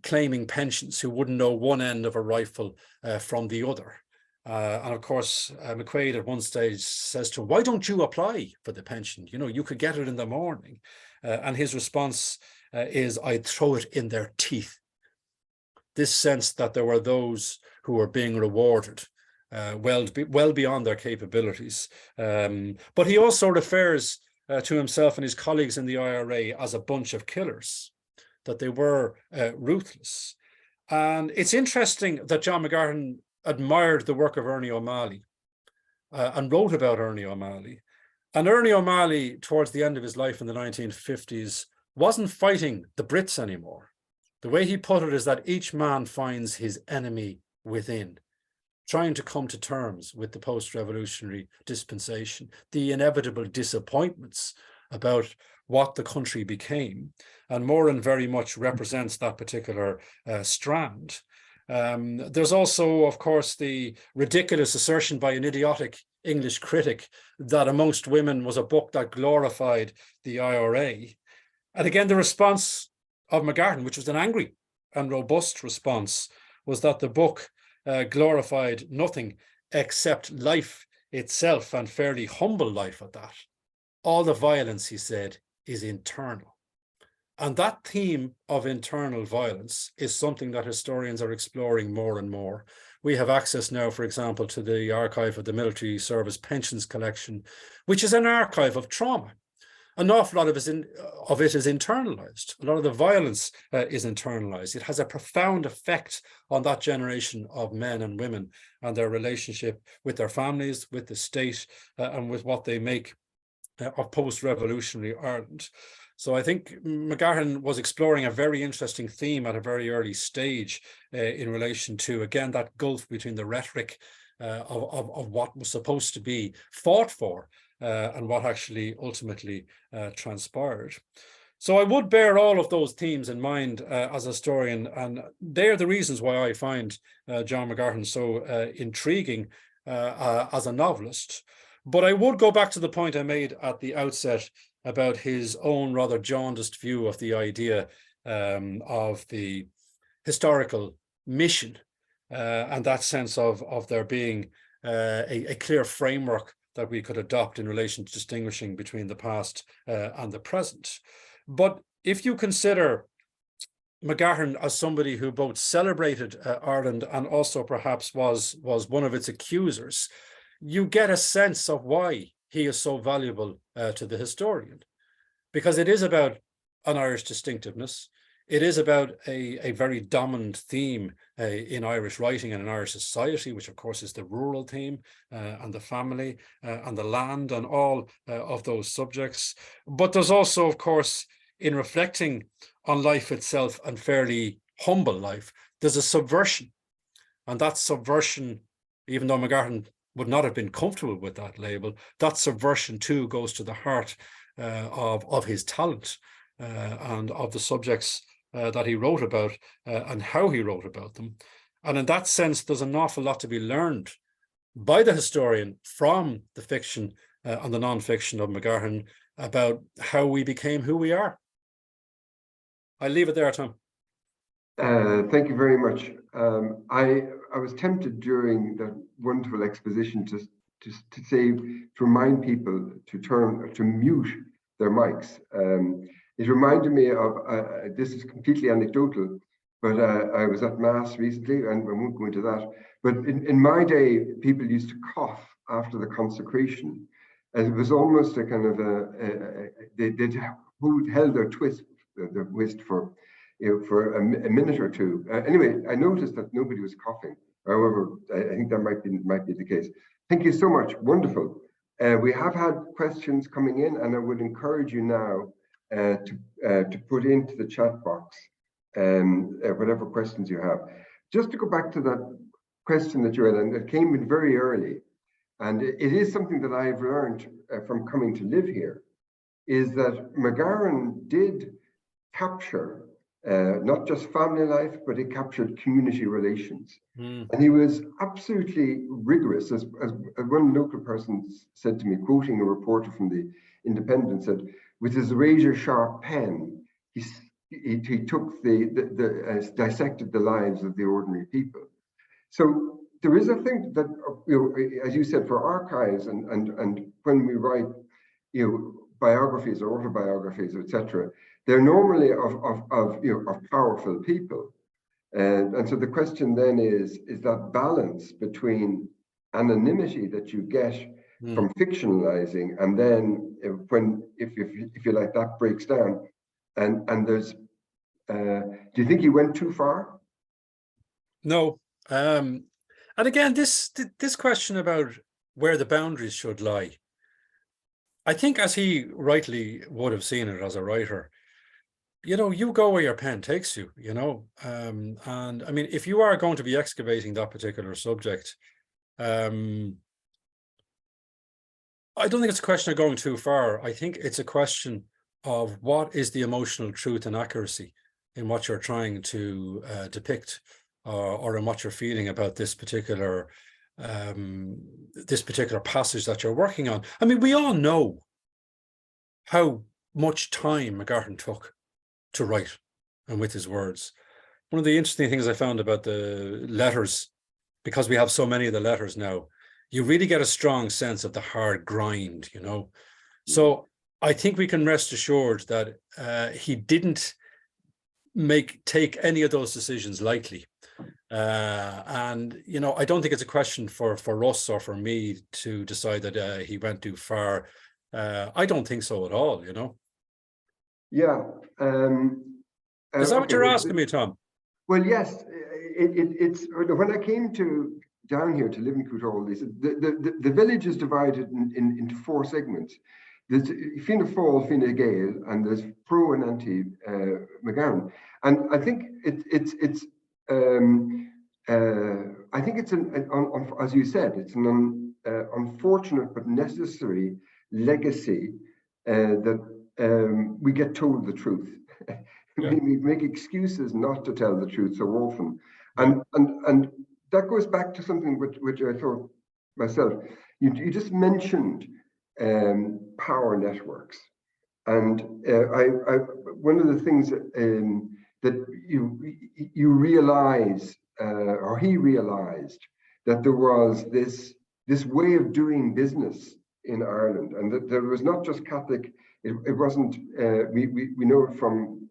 claiming pensions, who wouldn't know one end of a rifle from the other. And of course, McQuaid at one stage says to him, why don't you apply for the pension? You know, you could get it in the morning. And his response is, I'd throw it in their teeth. This sense that there were those who were being rewarded well beyond their capabilities. But he also refers to himself and his colleagues in the IRA as a bunch of killers, that they were ruthless. And it's interesting that John McGahern admired the work of Ernie O'Malley and wrote about Ernie O'Malley. And Ernie O'Malley, towards the end of his life in the 1950s, wasn't fighting the Brits anymore. The way he put it is that each man finds his enemy within, trying to come to terms with the post-revolutionary dispensation, the inevitable disappointments about what the country became. And Moran very much represents that particular strand. There's also, of course, the ridiculous assertion by an idiotic English critic that Amongst Women was a book that glorified the IRA. And again, the response of McGahern, which was an angry and robust response, was that the book glorified nothing except life itself, and fairly humble life at that. All the violence, he said, is internal. And that theme of internal violence is something that historians are exploring more and more. We have access now, for example, to the archive of the Military Service Pensions Collection, which is an archive of trauma. An awful lot of it is internalized. A lot of the violence is internalized. It has a profound effect on that generation of men and women and their relationship with their families, with the state, and with what they make of post-revolutionary Ireland. So I think McGahern was exploring a very interesting theme at a very early stage in relation to, again, that gulf between the rhetoric of what was supposed to be fought for and what actually ultimately transpired. So I would bear all of those themes in mind as a historian, and they're the reasons why I find John McGahern so intriguing as a novelist. But I would go back to the point I made at the outset about his own rather jaundiced view of the idea of the historical mission and that sense of there being a clear framework that we could adopt in relation to distinguishing between the past and the present. But if you consider McGahern as somebody who both celebrated Ireland and also perhaps was one of its accusers, you get a sense of why he is so valuable to the historian, because it is about an Irish distinctiveness. It is about a very dominant theme in Irish writing and in Irish society, which of course is the rural theme and the family and the land and all of those subjects. But there's also, of course, in reflecting on life itself and fairly humble life, there's a subversion. And that subversion, even though McGahern would not have been comfortable with that label, that subversion too goes to the heart of his talent and of the subjects that he wrote about and how he wrote about them. And in that sense, there's an awful lot to be learned by the historian from the fiction and the non-fiction of McGahern about how we became who we are. I'll leave it there, Tom. Thank you very much. I was tempted during that wonderful exposition to remind people to mute their mics. It reminded me of this is completely anecdotal, but I was at Mass recently, and I won't go into that. But in my day, people used to cough after the consecration, and it was almost a kind of they'd held their whist for for a minute or two. Anyway, I noticed that nobody was coughing. However, I think that might be the case. Thank you so much. Wonderful. We have had questions coming in, and I would encourage you now to put into the chat box whatever questions you have. Just to go back to that question that you had, and it came in very early, and it is something that I've learned from coming to live here, is that McGahern did capture not just family life, but he captured community relations. And he was absolutely rigorous. As one local person said to me, quoting a reporter from the Independent, said, with his razor-sharp pen, he took dissected the lives of the ordinary people. So there is a thing that, as you said, for archives and when we write, biographies or autobiographies, etc., they're normally of powerful people. And so the question then is that balance between anonymity that you get from fictionalizing, and then if you like, that breaks down, and there's do you think he went too far? No. And again, this question about where the boundaries should lie, I think, as he rightly would have seen it as a writer, you go where your pen takes you, and I mean, if you are going to be excavating that particular subject, I don't think it's a question of going too far. I think it's a question of what is the emotional truth and accuracy in what you're trying to depict, or in what you're feeling about this particular passage that you're working on. I mean, we all know how much time McGahern took to write, and with his words. One of the interesting things I found about the letters, because we have so many of the letters now, you really get a strong sense of the hard grind, So I think we can rest assured that he didn't take any of those decisions lightly. And, I don't think it's a question for us or for me to decide that he went too far. I don't think so at all, Yeah. Is that what you're asking me, Tom? Well, yes. It's when I came down here to live in Cootall, the village is divided into four segments. There's Fianna Fáil, Fianna Gael, and there's pro and anti McGahern. And I think it's as you said, it's an unfortunate but necessary legacy that we get told the truth. Yeah. We make excuses not to tell the truth so often, and that goes back to something which I thought myself. You just mentioned power networks, and one of the things that you realize, or he realized, that there was this way of doing business in Ireland, and that there was not just Catholic. It wasn't. We know it from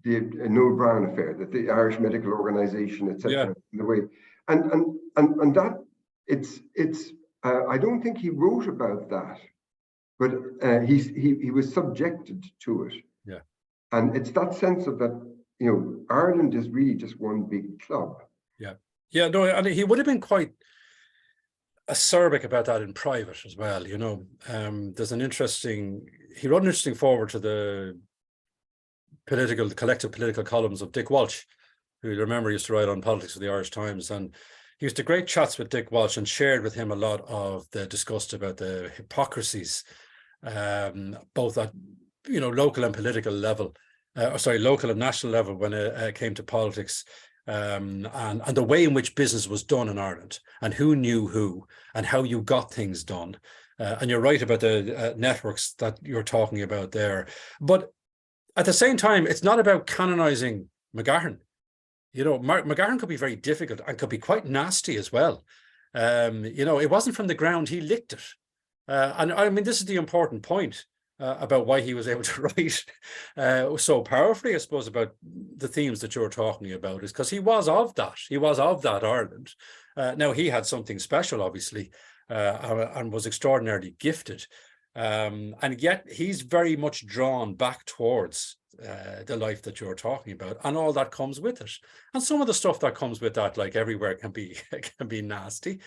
the Noel Brown affair, that the Irish Medical Organization, etc. The way, and that it's. I don't think he wrote about that, but he was subjected to it. Yeah, and it's that sense of that. Ireland is really just one big club. Yeah. No, and he would have been quite acerbic about that in private as well. There's he wrote an interesting foreword to the collective political columns of Dick Walsh, who you remember used to write on politics for the Irish Times, and he used to great chats with Dick Walsh and shared with him a lot of the disgust about the hypocrisies, both at local and political level, local and national level when it came to politics, and the way in which business was done in Ireland, and who knew who, and how you got things done. And you're right about the networks that you're talking about there. But at the same time, it's not about canonizing McGahern. McGahern could be very difficult and could be quite nasty as well. It wasn't from the ground, he licked it. And I mean, this is the important point about why he was able to write so powerfully, I suppose, about the themes that you're talking about, is because he was of that. He was of that Ireland. Now, he had something special, obviously, and was extraordinarily gifted. And yet he's very much drawn back towards the life that you're talking about, and all that comes with it. And some of the stuff that comes with that, like everywhere, can be nasty.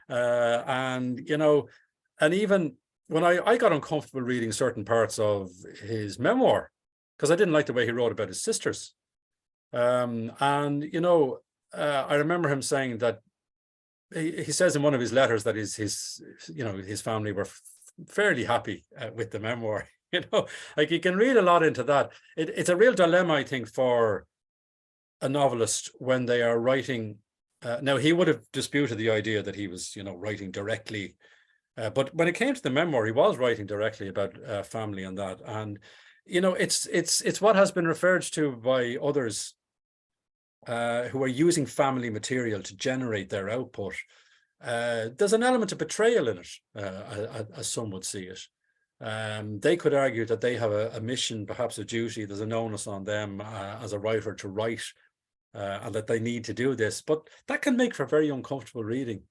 And even when I got uncomfortable reading certain parts of his memoir, because I didn't like the way he wrote about his sisters. I remember him saying that he says in one of his letters that his family were fairly happy with the memoir. Like, you can read a lot into that. It's a real dilemma, I think, for a novelist when they are writing. Now, he would have disputed the idea that he was, writing directly. But when it came to the memoir, he was writing directly about family and that. And, it's what has been referred to by others who are using family material to generate their output. There's an element of betrayal in it, as some would see it. They could argue that they have a mission, perhaps a duty. There's an onus on them as a writer to write, and that they need to do this. But that can make for very uncomfortable reading.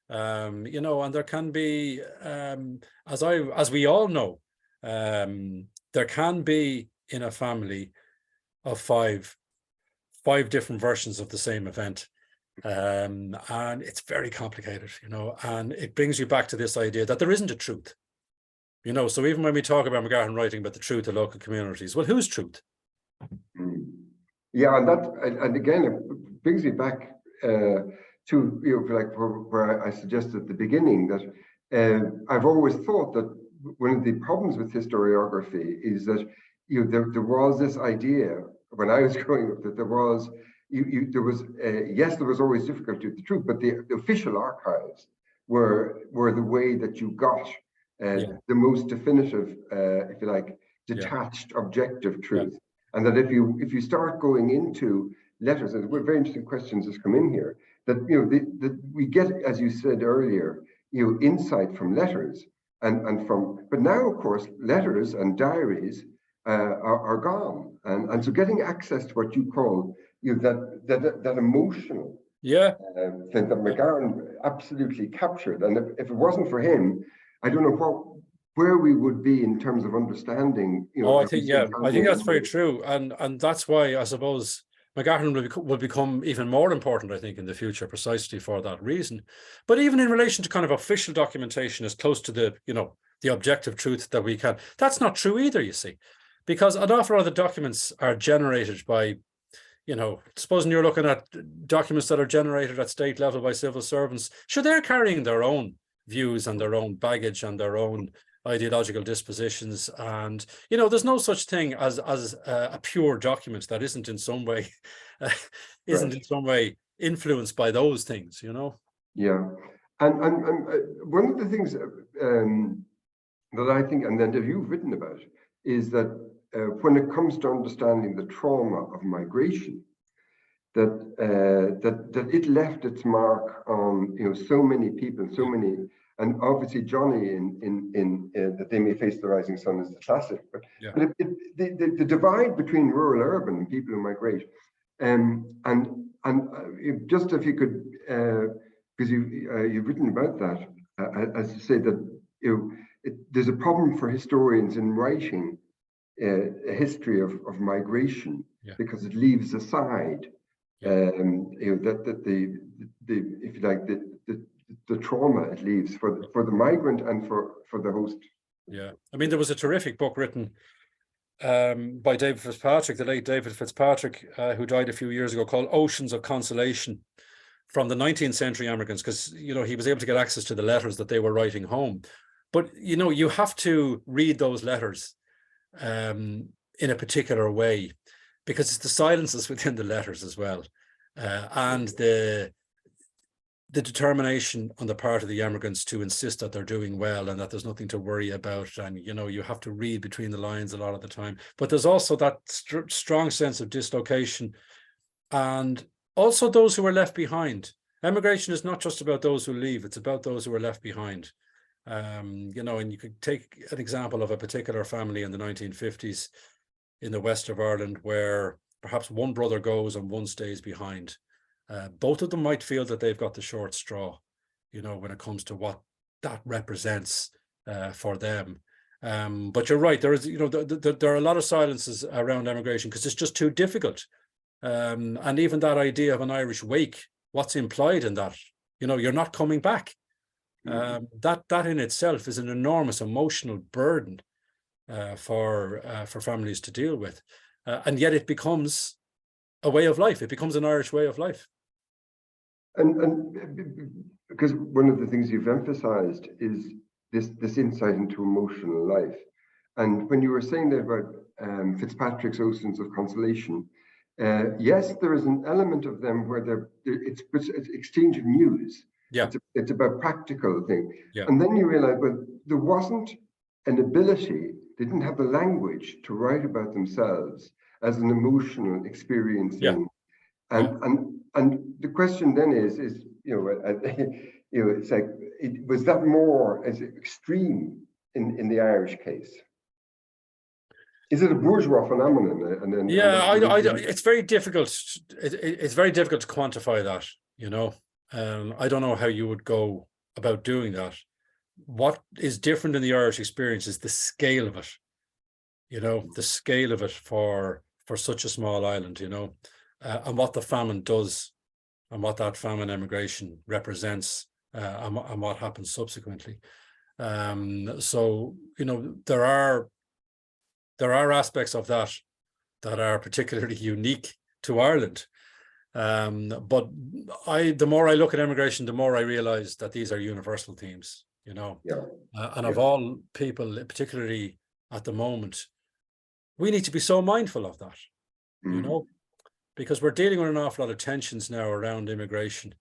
And there can be, as we all know, there can be in a family of five different versions of the same event. And it's very complicated, and it brings you back to this idea that there isn't a truth. So even when we talk about McGahern writing about the truth of local communities, well, whose truth? Yeah, and again, it brings me back to where I suggested at the beginning that I've always thought that one of the problems with historiography is that there was this idea when I was growing up that there was always difficulty with the truth, but the official archives were the way that you got the most definitive, if you like, detached, objective truth. And that if you start going into letters, and very interesting questions has come in here, that that we get, as you said earlier, insight from letters but now, of course, letters and diaries are gone, and so getting access to what you call that emotional thing that McGahern absolutely captured. And if it wasn't for him, I don't know where we would be in terms of understanding. I think that's very true, and that's why I suppose McGahern will become even more important, I think, in the future, precisely for that reason. But even in relation to kind of official documentation, as close to the the objective truth that we can, that's not true either, you see, because an awful lot of the documents are generated by, supposing you're looking at documents that are generated at state level by civil servants, sure, they're carrying their own views and their own baggage and their own ideological dispositions, and there's no such thing as a pure document that isn't in some way in some way influenced by those things. Yeah, and one of the things that I think, and that you've written about, is that when it comes to understanding the trauma of migration, that it left its mark on so many people, so many. And obviously, Johnny in That They May Face the Rising Sun is the classic. But the divide between rural, urban, and people who migrate, and just if you could, because you've written about that, as you say that there's a problem for historians in writing a history of migration because it leaves aside that if you like the trauma it leaves for the migrant and for the host. Yeah, I mean, there was a terrific book written by David Fitzpatrick, the late David Fitzpatrick, who died a few years ago, called Oceans of Consolation from the 19th century immigrants, because, you know, he was able to get access to the letters that they were writing home. But, you know, you have to read those letters in a particular way, because it's the silences within the letters as well. And the determination on the part of the immigrants to insist that they're doing well and that there's nothing to worry about. And, you know, you have to read between the lines a lot of the time. But there's also that strong sense of dislocation, and also those who are left behind. Emigration is not just about those who leave, it's about those who are left behind. You know, and you could take an example of a particular family in the 1950s in the west of Ireland, where perhaps one brother goes and one stays behind. Both of them might feel that they've got the short straw, you know, when it comes to what that represents for them. But you're right, there is, you know, there are a lot of silences around emigration because it's just too difficult. And even that idea of an Irish wake, what's implied in that? You know, you're not coming back. That in itself is an enormous emotional burden for families to deal with, and yet it becomes a way of life. It becomes an Irish way of life. And because one of the things you've emphasized is this insight into emotional life. And when you were saying that about Fitzpatrick's Oceans of Consolation, yes, there is an element of them where it's exchange of news. Yeah, it's about practical thing. Yeah. And then you realize, well, there wasn't an ability, they didn't have the language to write about themselves as an emotional experience. Yeah. And the question then is you know, it's like, was that more as extreme in the Irish case? Is it a bourgeois phenomenon? And then, it's very difficult. It's very difficult to quantify that, you know. I don't know how you would go about doing that. What is different in the Irish experience is the scale of it, you know, the scale of it for such a small island, you know, and what the famine does and what that famine emigration represents, and what happens subsequently. So, you know, there are aspects of that are particularly unique to Ireland. But the more I look at immigration, the more I realize that these are universal themes, you know. And of all people, particularly at the moment, we need to be so mindful of that, you know, because we're dealing with an awful lot of tensions now around immigration,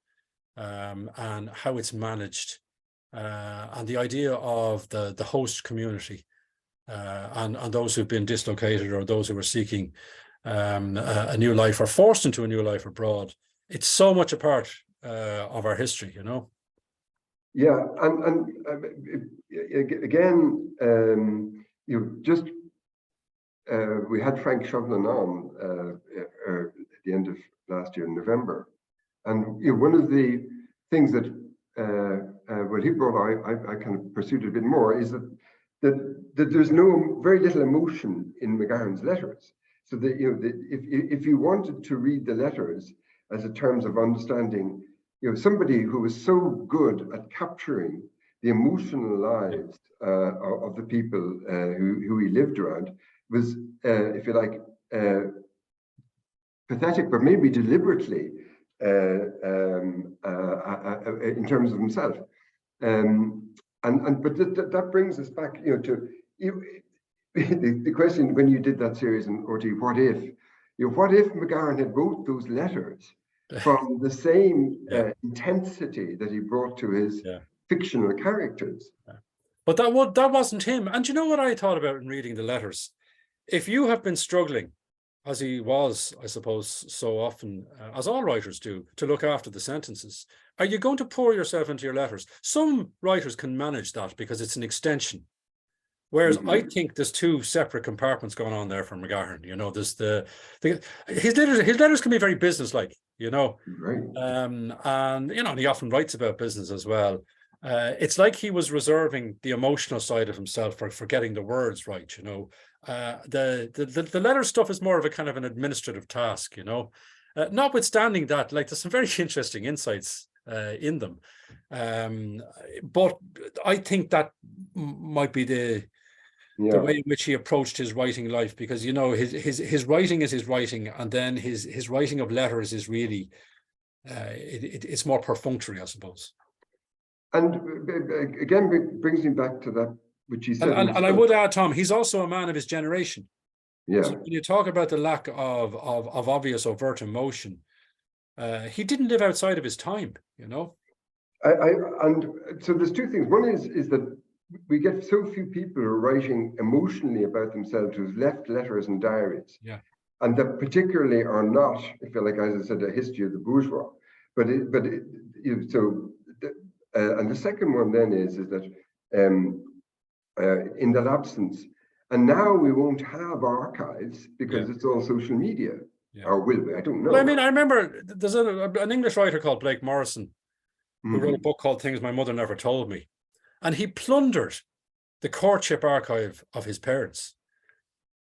and how it's managed, and the idea of the host community, and those who've been dislocated or those who are seeking a new life or forced into a new life abroad. It's so much a part of our history, you know. Yeah, and again, you know, just we had Frank Shovlin on at the end of last year in November, and you know, one of the things that what he brought, I kind of pursued a bit more, is that there's very little emotion in McGahern's letters. So that, you know, if you wanted to read the letters as a terms of understanding, you know, somebody who was so good at capturing the emotional lives of the people who he lived around was, if you like, pathetic, but maybe deliberately in terms of himself. But that brings us back, you know, to the question when you did that series in RT, what if McGahern had wrote those letters from the same intensity that he brought to his fictional characters? But that wasn't him. And you know what I thought about in reading the letters? If you have been struggling, as he was, I suppose, so often, as all writers do, to look after the sentences, are you going to pour yourself into your letters? Some writers can manage that because it's an extension. Whereas I think there's two separate compartments going on there for McGahern. You know, there's his letters can be very businesslike, you know. Right. And you know, and he often writes about business as well. It's like he was reserving the emotional side of himself for getting the words right, you know. The letter stuff is more of a kind of an administrative task, you know. Notwithstanding that, like, there's some very interesting insights in them. But I think that might be the way in which he approached his writing life, because, you know, his writing is his writing, and then his writing of letters is really it's more perfunctory, I suppose. And again, brings me back to that which he said. And I would add, Tom, he's also a man of his generation. Yeah. So when you talk about the lack of obvious overt emotion, he didn't live outside of his time, you know. And so there's two things. One is that we get so few people who are writing emotionally about themselves who've left letters and diaries. Yeah. And that particularly are not, if you like, as I said, a history of the bourgeois. And the second one then is that in that absence, and now we won't have archives because it's all social media, or will we? I don't know. Well, I mean, I remember there's an English writer called Blake Morrison who wrote a book called Things My Mother Never Told Me, and he plundered the courtship archive of his parents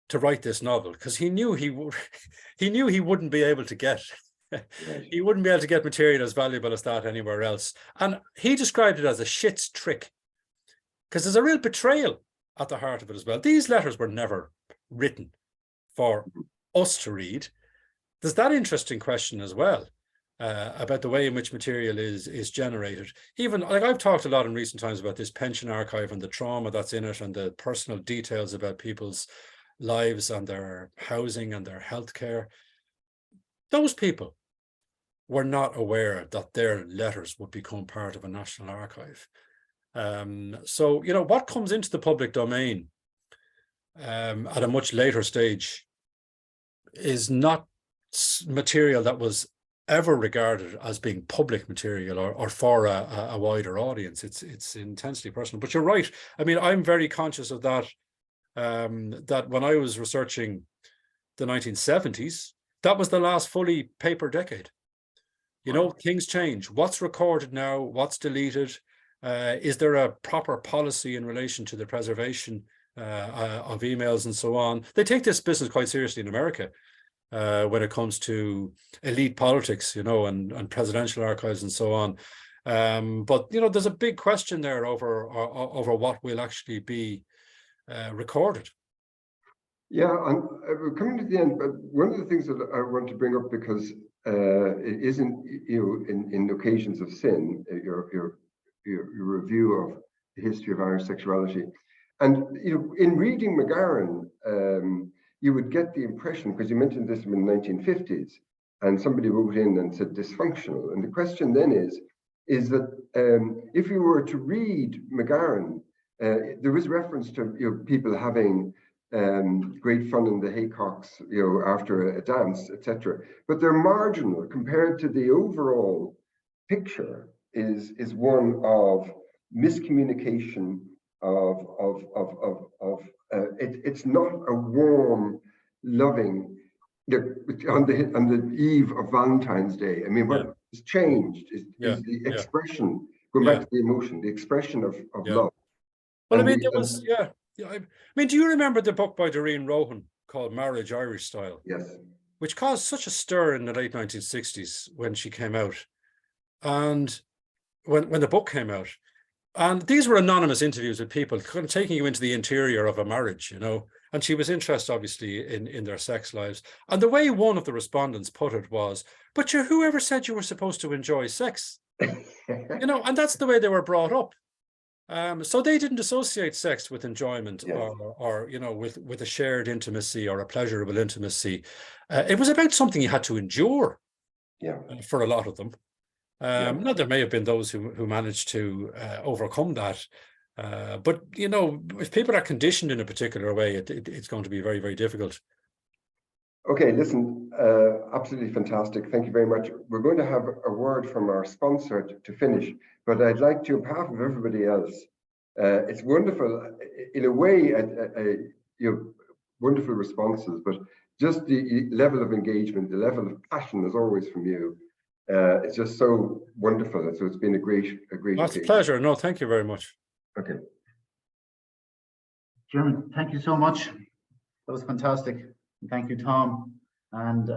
to write this novel because he knew he wouldn't be able to get he wouldn't be able to get material as valuable as that anywhere else. And he described it as a shit's trick because there's a real betrayal at the heart of it as well. These letters were never written for us to read. There's that interesting question as well about the way in which material is generated. Even like I've talked a lot in recent times about this pension archive and the trauma that's in it and the personal details about people's lives and their housing and their healthcare. Those people were not aware that their letters would become part of a national archive. So, you know, what comes into the public domain at a much later stage is not material that was ever regarded as being public material or for a wider audience. It's intensely personal. But you're right. I mean, I'm very conscious of that. That when I was researching the 1970s, that was the last fully paper decade. You know, things change. What's recorded now? What's deleted? Is there a proper policy in relation to the preservation of emails and so on? They take this business quite seriously in America when it comes to elite politics, you know, and presidential archives and so on. But, you know, there's a big question there over what will actually be recorded. Yeah, and we're coming to the end, but one of the things that I want to bring up, because it isn't, you know, in occasions of sin, your review of the history of Irish sexuality, and you know, in reading McGahern, you would get the impression, because you mentioned this in the 1950s, and somebody wrote in and said dysfunctional, and the question then is that if you were to read McGahern, there is reference to, you know, people having great fun in the haycocks, you know, after a dance, etc. But they're marginal compared to the overall picture. Is one of miscommunication. It's not a warm, loving. On the eve of Valentine's Day, I mean, what has changed is the expression, going back to the emotion, the expression of love. Well, I mean, there was, I mean, do you remember the book by Doreen Rohan called Marriage Irish Style? Yes. Which caused such a stir in the late 1960s when she came out. And when the book came out, and these were anonymous interviews with people kind of taking you into the interior of a marriage, you know, and she was interested, obviously, in their sex lives. And the way one of the respondents put it was, but whoever said you were supposed to enjoy sex? You know, and that's the way they were brought up. So they didn't associate sex with enjoyment or you know, with a shared intimacy or a pleasurable intimacy. It was about something you had to endure for a lot of them. Now, there may have been those who managed to overcome that. But, you know, if people are conditioned in a particular way, it's going to be very, very difficult. Okay, listen, absolutely fantastic. Thank you very much. We're going to have a word from our sponsor to finish, but I'd like to, on behalf of everybody else, it's wonderful, in a way, you know, wonderful responses, but just the level of engagement, the level of passion, as always, from you. It's just so wonderful. So it's been a great That's a pleasure. No, thank you very much. Okay. Jeremy, thank you so much. That was fantastic. Thank you, Tom. And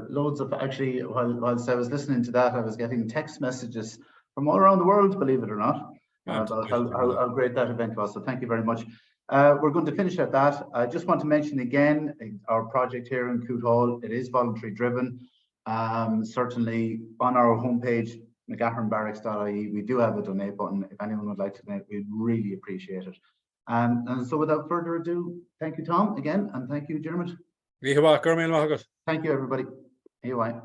loads of, actually, whilst I was listening to that, I was getting text messages from all around the world, believe it or not, about how great that event was. So thank you very much. We're going to finish at that. I just want to mention again, our project here in Coote Hall, it is voluntary driven. certainly on our homepage, McGahernBarracks.ie, we do have a donate button. If anyone would like to donate, we'd really appreciate it. And so without further ado, thank you, Tom, again, and thank you, Diarmaid. Thank you, everybody. Here you are.